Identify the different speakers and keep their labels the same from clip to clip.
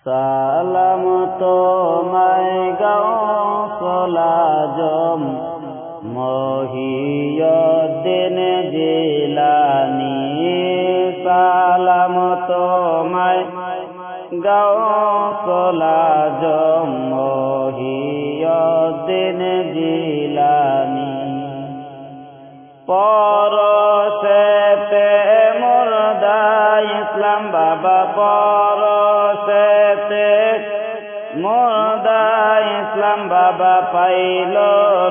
Speaker 1: সালাম তোমায় গাউসুল আজম মহিউদ্দিন জিলানী। সালাম তোমায় গাউসুল আজম মহিউদ্দিন জিলানী। পরশেতে মুর্দা ইসলাম বাবা, পরশেতে মুর্দা ইসলাম বাবা পাইল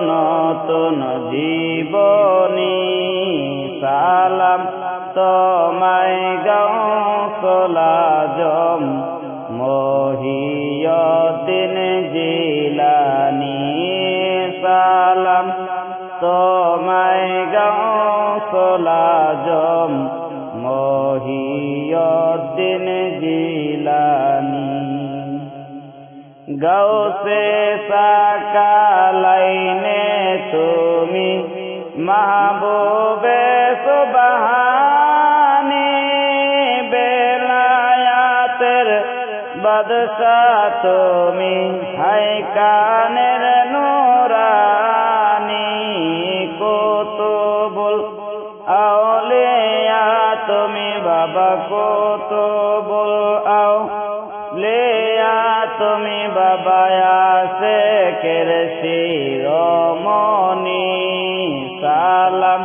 Speaker 1: নতুন জীবনী। সালাম তোমায় গাউসুল আজম মহিউদ্দিন জিলানী। সালাম তোমায় গাউসুল আজম মহিউদ্দিন জিলানী। গাউসে সাকালাইনে তুমি মাহবুবে সুবহানী। বেলায়াতের বাদশাহ তুমি, হাইকানের নূরানী। কুতুবুল আউলিয়া তুমি বাবা, কুতুবুল আউলিয়া তুমি বাবা, আশিকের শিরোমণি। সালাম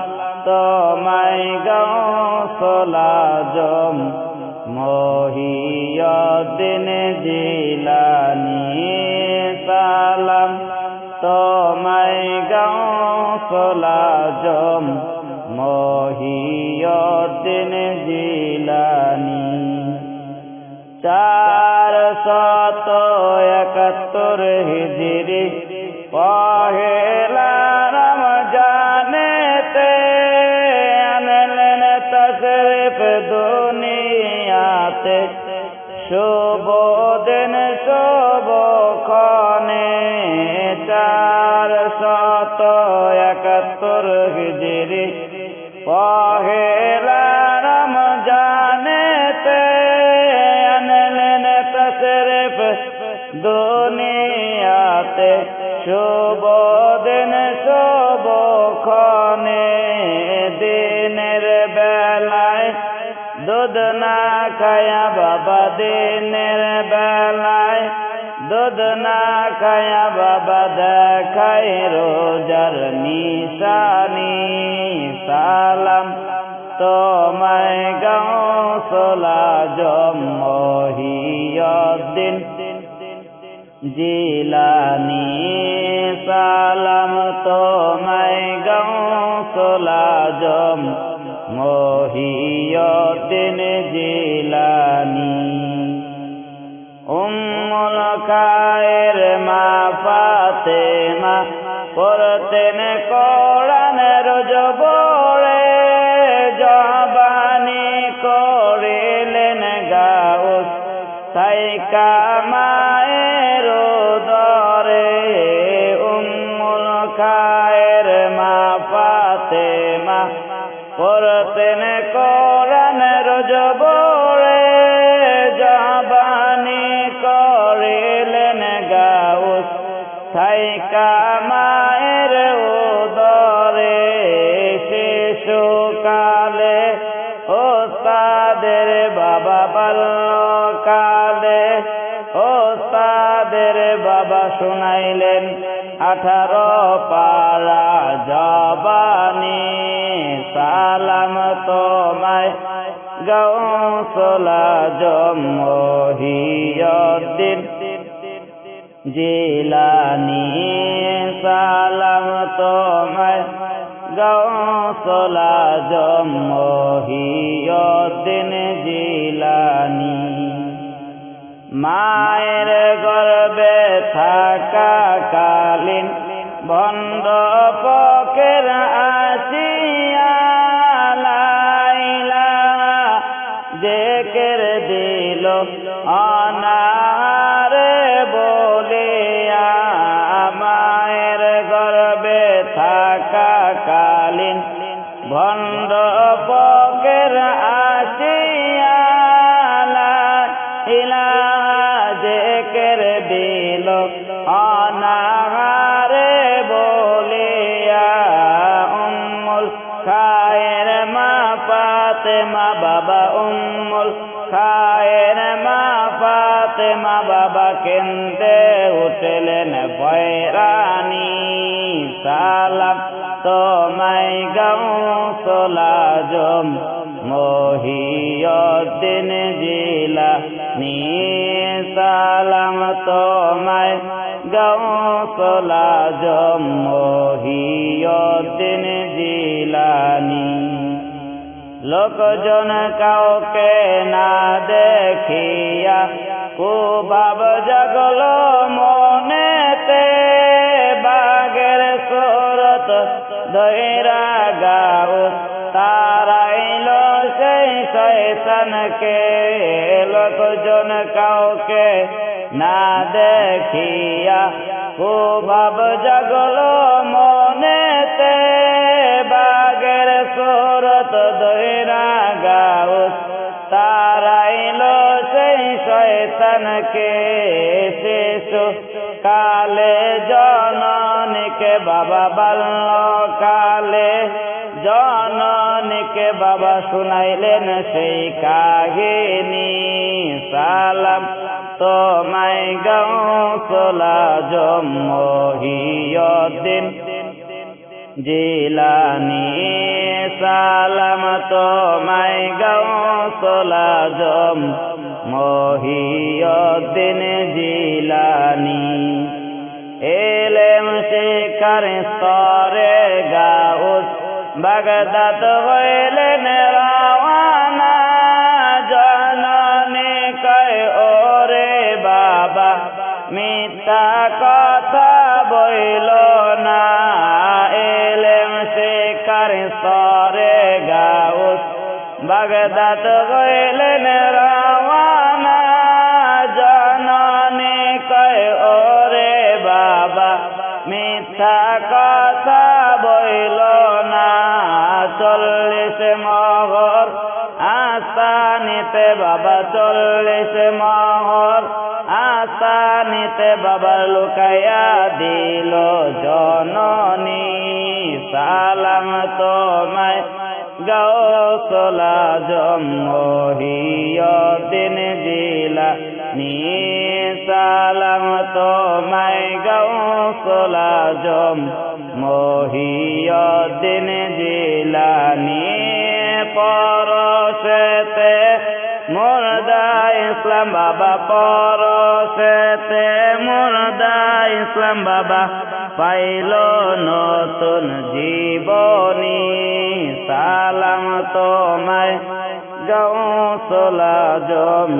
Speaker 1: তোমায় গাউসুল আজম মহিউদ্দিন জিলানী। সালাম তোমায় গাউসুল আজম মহিউদ্দিন জিলানী। 471 হিজরি পহেলা রমজানেতে আনলেন তশরিফ দুনিয়াতে। শুভ দিন শুভ ক্ষণে 471 হিজরি পহেলা রমজানেতে আনলেন তশরিফ দুনিয়াতে। শুভ দিন শুভ ক্ষণে দিনের বেলায় দুধ না খায়া বাবা, দিনের বেলায় দুধ না খায়া বাবা দেখাই রোজার নিশানি। সালাম তোমায় গাউসুল আজম মহিউদ্দিন জিলানী। সালাম তোমায় গাউসুল আজম মহিউদ্দিন জিলানী। উম্মুল খায়ের মা ফাতেমা পড়তেন কোরআন রোজ ভোরে। জবানি করিলেন গাউস থাইকা মায়ের উদরে। উম্মুল খায়ের মা ফাতেমা পড়তেন কোরআন রোজ ভোরে। জবানি করিলেন গাউস থাইকা মায়ের উদরে। শিশুকালে ওস্তাদের বাবা, বাল্যকালে ওস্তাদের বাবা শুনাইলেন 18 পারা জবানি। সালাম তোমায় গাউসুল আজম মহিউদ্দিন জিলানী। সালাম তোমায় গাউসুল আজম মহিউদ্দিন জিলানী। মায়ের গর্ভে থাকা কালীন ভণ্ড ফকির আসিয়া লা ইলাহা জিকির দিল অনারে বলিয়া। মায়ের গর্ভে থাকা কালীন ভণ্ড ফকির আসিয়া লা ইলাহা দিল অনাহারে বলিয়া উম্মুল খায়ের মা ফাতেমা বাবা উম্মুল খায়ের মা ফাতেমা বাবা কেন্দে উঠলেন ভয়রানি সালাম তোমায় গাউসুল আজম মহিউদ্দিন জিলানী সালাম তোমায় গাউসুল আজম মহিউদ্দিন জিলানী লোকজন কাউকে না দেখিয়া কুভাব জাগল মনেতে বাগের সুরত ধৈরা গাউস তারাইল সেই শয়তানকে লোকজন কাউকে না দেখিয়া কুভাব জাগল মনেতে বাগের সুরত ধৈরা গাউস তারাইল সেই শয়তানকে শিশু কালে জননীকে বাবা বাল্য কালে জননীকে বাবা শুনাইলেন সেই কাহিনী সালাম তোমায় গাউসুল আজম মহিউদ্দিন জিলানী সালাম তোমায় গাউসুল আজম মহিউদ্দিন জিলানী এলেম শিক্ষার স্তরে গাউস বাগদাদ হইলেন রওয়ানা জননী কয় ওরে বাবা মিথ্যা কথা বইল না এলেম শিক্ষার স্তরে গাউস বাগদাদ হইলেন রওয়ানা জননী কয় ওরে বাবা মিথ্যা কথা বইল না 40 মোহর আস্তানিতে বাবা 40 মোহর আস্তানিতে বাবা লুকাইয়া দিল জননী সালাম তোমায় গাউসুল আজম মহিউদ্দিন জিলানী সালাম তোমায় গাউসুল আজম মহিউদ্দিন জিলানী পরশেতে মুর্দা ইসলাম বাবা পরশেতে মুর্দা ইসলাম বাবা পাইল নতুন জীবনী সালাম তোমায় গাউসুল আজম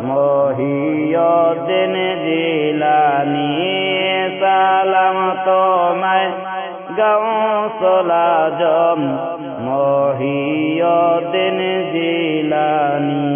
Speaker 1: মহিউদ্দিন জিলানী সালাম তোমায় গাউসুল আজম মহিউদ্দিন জিলানী।